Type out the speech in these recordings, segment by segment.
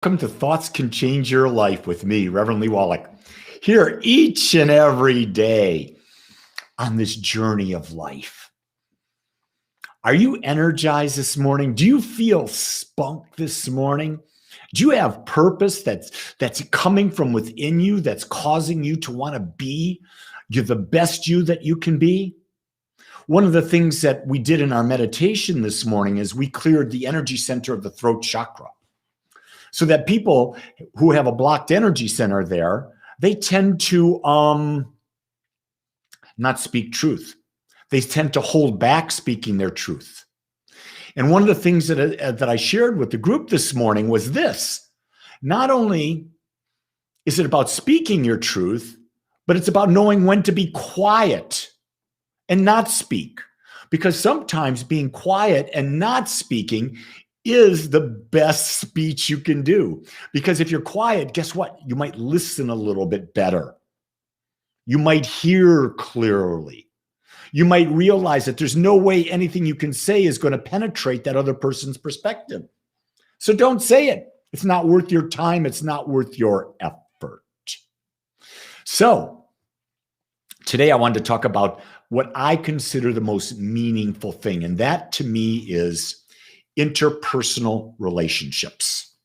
Welcome to Thoughts Can Change Your Life with me, Reverend Lee Wolak, here each and every day on this journey of life. Are you energized this morning? Do you feel spunk this morning? Do you have purpose that's coming from within you that's causing you to want to be the best you that you can be? One of the things that we did in our meditation this morning is we cleared the energy center of the throat chakra. So that people who have a blocked energy center there, they tend to not speak truth. They tend to hold back speaking their truth. And one of the things that I shared with the group this morning was this. Not only is it about speaking your truth, but it's about knowing when to be quiet and not speak. Because sometimes being quiet and not speaking is the best speech you can do. Because if you're quiet, guess what? You might listen a little bit better. You might hear clearly. You might realize that there's no way anything you can say is going to penetrate that other person's perspective. So don't say it. It's not worth your time. It's not worth your effort. So today I wanted to talk about what I consider the most meaningful thing. And that to me is interpersonal relationships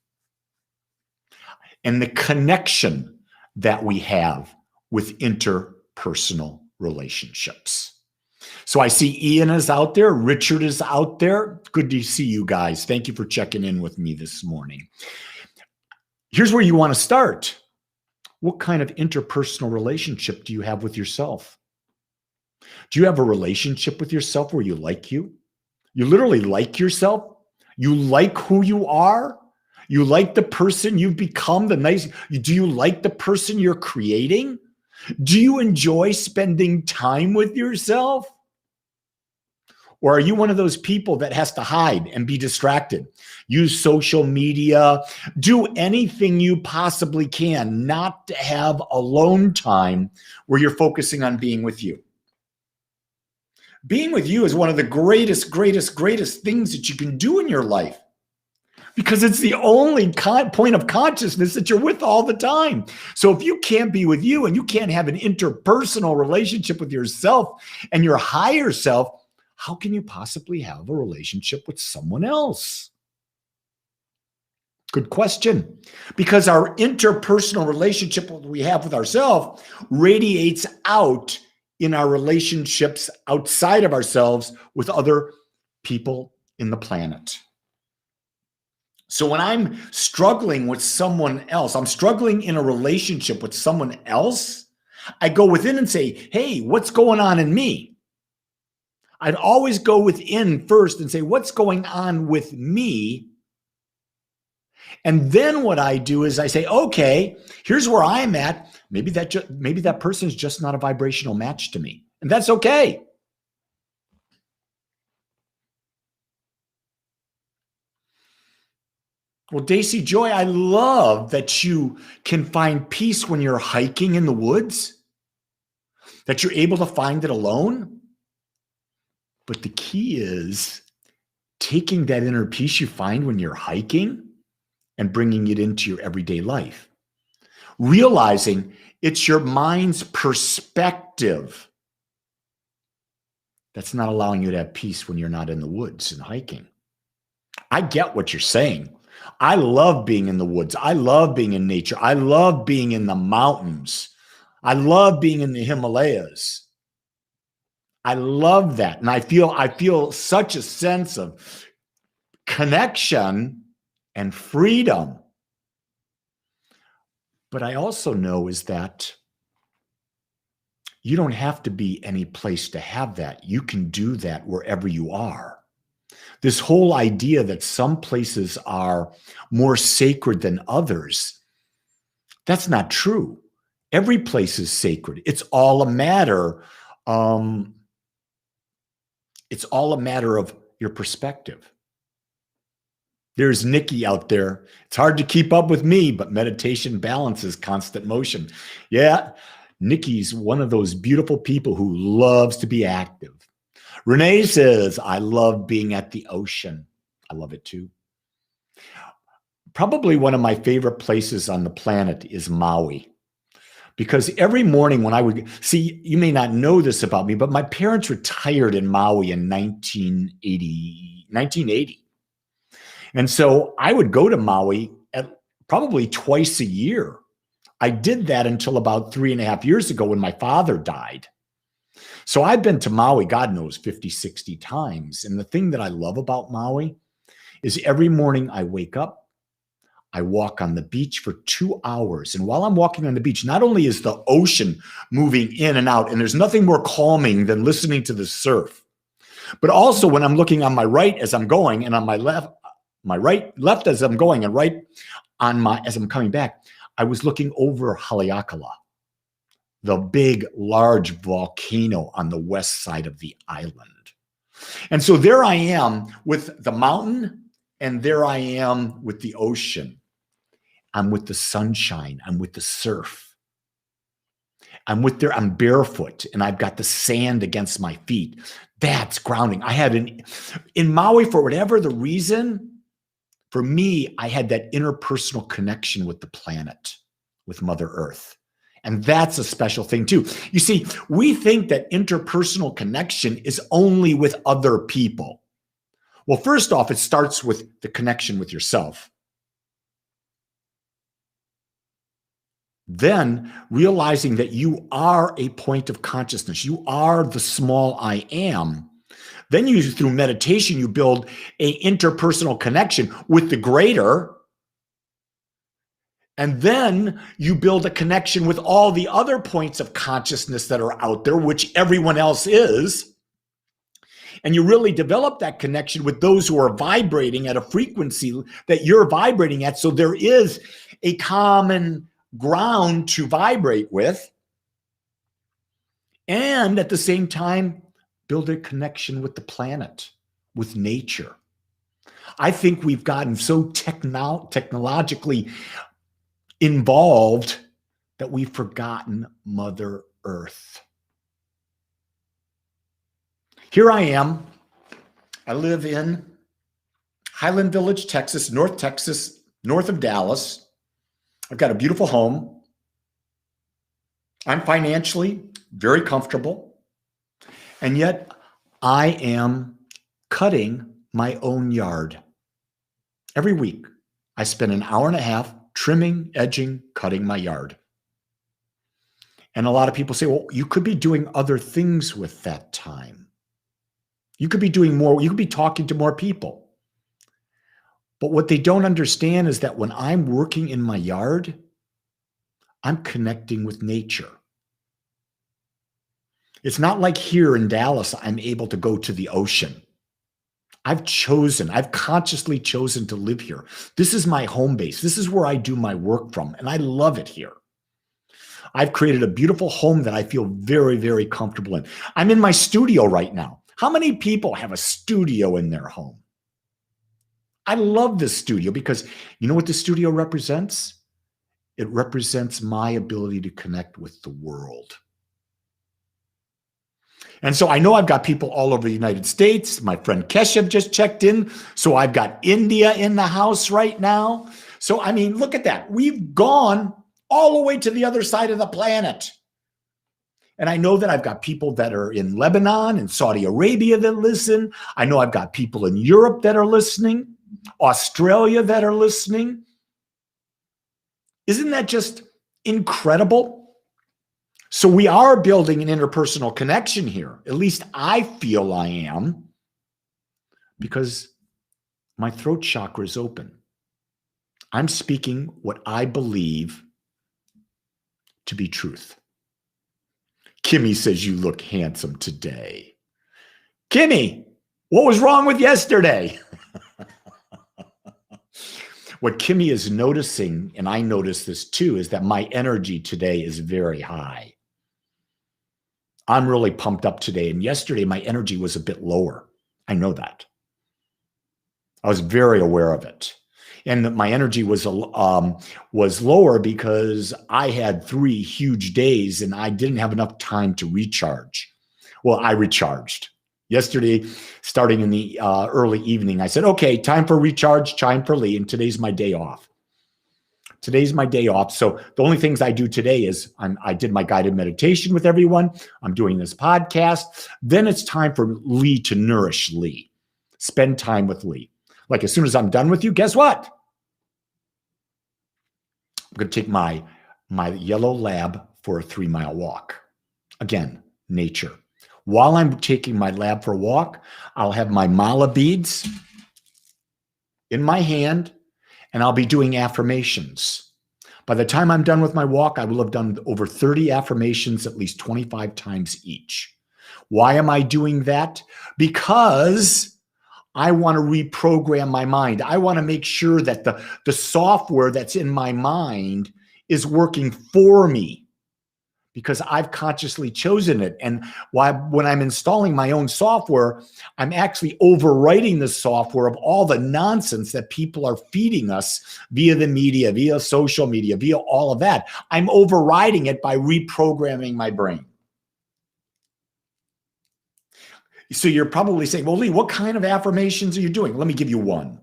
and the connection that we have with interpersonal relationships. So I see Ian is out there. Richard is out there. Good to see you guys. Thank you for checking in with me this morning. Here's where you want to start. What kind of interpersonal relationship do you have with yourself? Do you have a relationship with yourself where you like you? You literally like yourself? You like who you are? You like the person you've become, do you like the person you're creating? Do you enjoy spending time with yourself? Or are you one of those people that has to hide and be distracted? Use social media, do anything you possibly can not to have alone time where you're focusing on being with you. Being with you is one of the greatest things that you can do in your life because it's the only point of consciousness that you're with all the time. So if you can't be with you and you can't have an interpersonal relationship with yourself and your higher self, how can you possibly have a relationship with someone else? Good question. Because our interpersonal relationship that we have with ourselves radiates out in our relationships outside of ourselves with other people in the planet. So when I'm struggling with someone else, I'm struggling in a relationship with someone else, I go within and say, hey, what's going on in me? I'd always go within first and say, what's going on with me? And then what I do is I say, okay, here's where I'm at. Maybe that person is just not a vibrational match to me. And that's okay. Well, Daisy Joy, I love that you can find peace when you're hiking in the woods, that you're able to find it alone. But the key is taking that inner peace you find when you're hiking and bringing it into your everyday life. Realizing it's your mind's perspective that's not allowing you to have peace when you're not in the woods and hiking. I get what you're saying. I love being in the woods. I love being in nature. I love being in the mountains. I love being in the Himalayas. I love that. And I feel such a sense of connection and freedom. But I also know is that you don't have to be any place to have that. You can do that wherever you are. This whole idea that some places are more sacred than others, that's not true. Every place is sacred. It's all a matter of your perspective. There's Nikki out there. It's hard to keep up with me, but meditation balances constant motion. Yeah, Nikki's one of those beautiful people who loves to be active. Renee says, I love being at the ocean. I love it too. Probably one of my favorite places on the planet is Maui. Because every morning when I would see, you may not know this about me, but my parents retired in Maui in 1980. And so I would go to Maui at probably twice a year. I did that until about 3.5 years ago when my father died. So I've been to Maui, God knows, 50, 60 times. And the thing that I love about Maui is every morning I wake up, I walk on the beach for 2 hours. And while I'm walking on the beach, not only is the ocean moving in and out, and there's nothing more calming than listening to the surf, but also when I'm looking on my right as I'm going and on my left as I'm going and right on as I'm coming back, I was looking over Haleakala, the big, large volcano on the west side of the island. And so there I am with the mountain, and there I am with the ocean. I'm with the sunshine. I'm with the surf. I'm barefoot, and I've got the sand against my feet. That's grounding. I had in Maui, for whatever the reason, for me, I had that interpersonal connection with the planet, with Mother Earth. And that's a special thing too. You see, we think that interpersonal connection is only with other people. Well, first off, it starts with the connection with yourself. Then realizing that you are a point of consciousness. You are the small I am. Then through meditation, you build an interpersonal connection with the greater. And then you build a connection with all the other points of consciousness that are out there, which everyone else is. And you really develop that connection with those who are vibrating at a frequency that you're vibrating at. So there is a common ground to vibrate with. And at the same time, build a connection with the planet, with nature. I think we've gotten so technologically involved that we've forgotten Mother Earth. Here I am. I live in Highland Village, Texas, north of Dallas. I've got a beautiful home. I'm financially very comfortable. And yet I am cutting my own yard. Every week, I spend an hour and a half trimming, edging, cutting my yard. And a lot of people say, well, you could be doing other things with that time. You could be doing more. You could be talking to more people. But what they don't understand is that when I'm working in my yard, I'm connecting with nature. It's not like here in Dallas, I'm able to go to the ocean. I've consciously chosen to live here. This is my home base. This is where I do my work from, and I love it here. I've created a beautiful home that I feel very, very comfortable in. I'm in my studio right now. How many people have a studio in their home? I love this studio because you know what the studio represents? It represents my ability to connect with the world. And so I know I've got people all over the United States. My friend Keshav just checked in. So I've got India in the house right now. So, I mean, look at that. We've gone all the way to the other side of the planet. And I know that I've got people that are in Lebanon and Saudi Arabia that listen. I know I've got people in Europe that are listening, Australia that are listening. Isn't that just incredible? So we are building an interpersonal connection here. At least I feel I am, because my throat chakra is open. I'm speaking what I believe to be truth. Kimmy says you look handsome today. Kimmy, what was wrong with yesterday? What Kimmy is noticing, and I notice this too, is that my energy today is very high. I'm really pumped up today. And yesterday, my energy was a bit lower. I know that. I was very aware of it. And my energy was lower because I had 3 huge days and I didn't have enough time to recharge. Well, I recharged. Yesterday, starting in the early evening, I said, okay, time for recharge, time for Lee, and today's my day off. Today's my day off. So the only things I do today is I did my guided meditation with everyone. I'm doing this podcast. Then it's time for Lee to nourish Lee. Spend time with Lee. Like as soon as I'm done with you, guess what? I'm going to take my yellow lab for a 3-mile walk. Again, nature. While I'm taking my lab for a walk, I'll have my mala beads in my hand, and I'll be doing affirmations. By the time I'm done with my walk, I will have done over 30 affirmations at least 25 times each. Why am I doing that? Because I want to reprogram my mind. I want to make sure that the software that's in my mind is working for me, because I've consciously chosen it. And when I'm installing my own software, I'm actually overwriting the software of all the nonsense that people are feeding us via the media, via social media, via all of that. I'm overriding it by reprogramming my brain. So you're probably saying, well, Lee, what kind of affirmations are you doing? Let me give you one.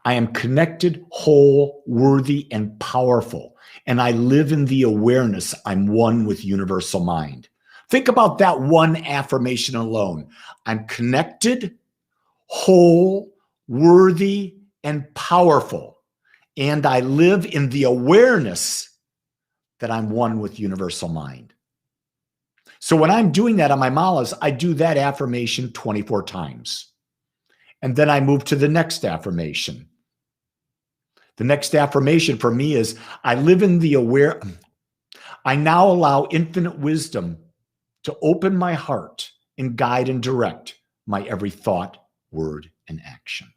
I am connected, whole, worthy, and powerful. And I live in the awareness I'm one with universal mind. Think about that one affirmation alone. I'm connected, whole, worthy, and powerful. And I live in the awareness that I'm one with universal mind. So when I'm doing that on my malas, I do that affirmation 24 times. And then I move to the next affirmation. The next affirmation for me is, I live in the aware. I now allow infinite wisdom to open my heart and guide and direct my every thought, word, and action.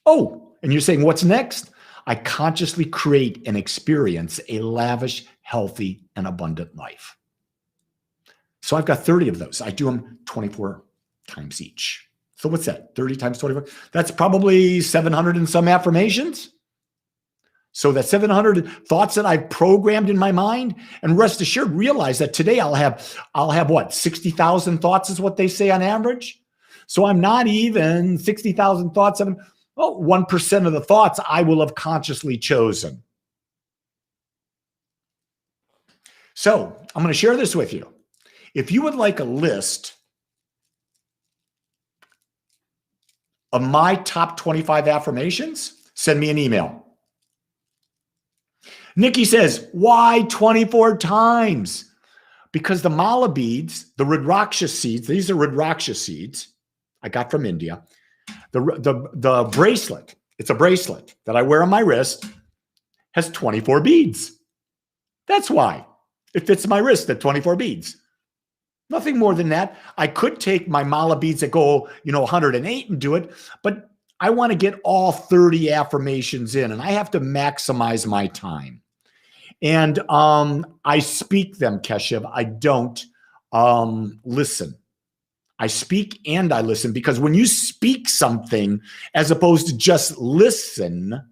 Oh, and you're saying, what's next? I consciously create and experience a lavish, healthy, and abundant life. So I've got 30 of those. I do them 24 times each. So what's that? 30 times 24? That's probably 700 and some affirmations. So that 700 thoughts that I've programmed in my mind, and rest assured, realize that today I'll have what, 60,000 thoughts is what they say on average. So I'm not even 60,000 thoughts. 1% of the thoughts I will have consciously chosen. So I'm going to share this with you. If you would like a list of my top 25 affirmations, send me an email. Nikki says, why 24 times? Because the mala beads, the Rudraksha seeds, these are Rudraksha seeds I got from India. The bracelet, it's a bracelet that I wear on my wrist, has 24 beads. That's why it fits my wrist at 24 beads. Nothing more than that. I could take my mala beads that go, 108 and do it, but I want to get all 30 affirmations in, and I have to maximize my time. And I speak them, Keshav. I don't listen. I speak and I listen, because when you speak something as opposed to just listen,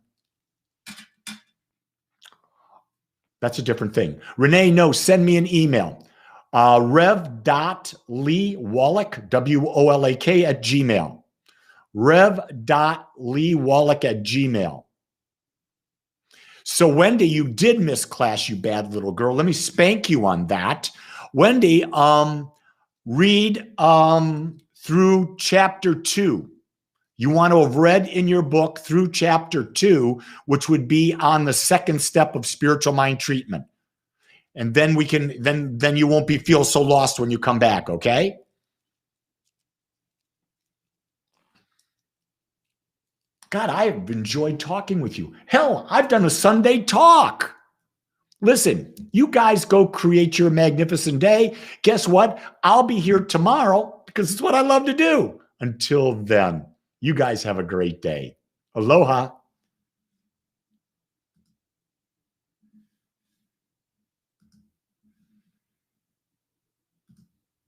that's a different thing. Renee, no, send me an email. rev.leewolak, W-O-L-A-K @gmail. rev.leewolak @gmail. So Wendy, you did miss class, you bad little girl. Let me spank you on that. Wendy, read through chapter 2. You want to have read in your book through chapter 2, which would be on the second step of spiritual mind treatment. And then we can, then you won't feel so lost when you come back, okay? God, I've enjoyed talking with you. Hell, I've done a Sunday talk. Listen, you guys go create your magnificent day. Guess what? I'll be here tomorrow because it's what I love to do. Until then, you guys have a great day. Aloha.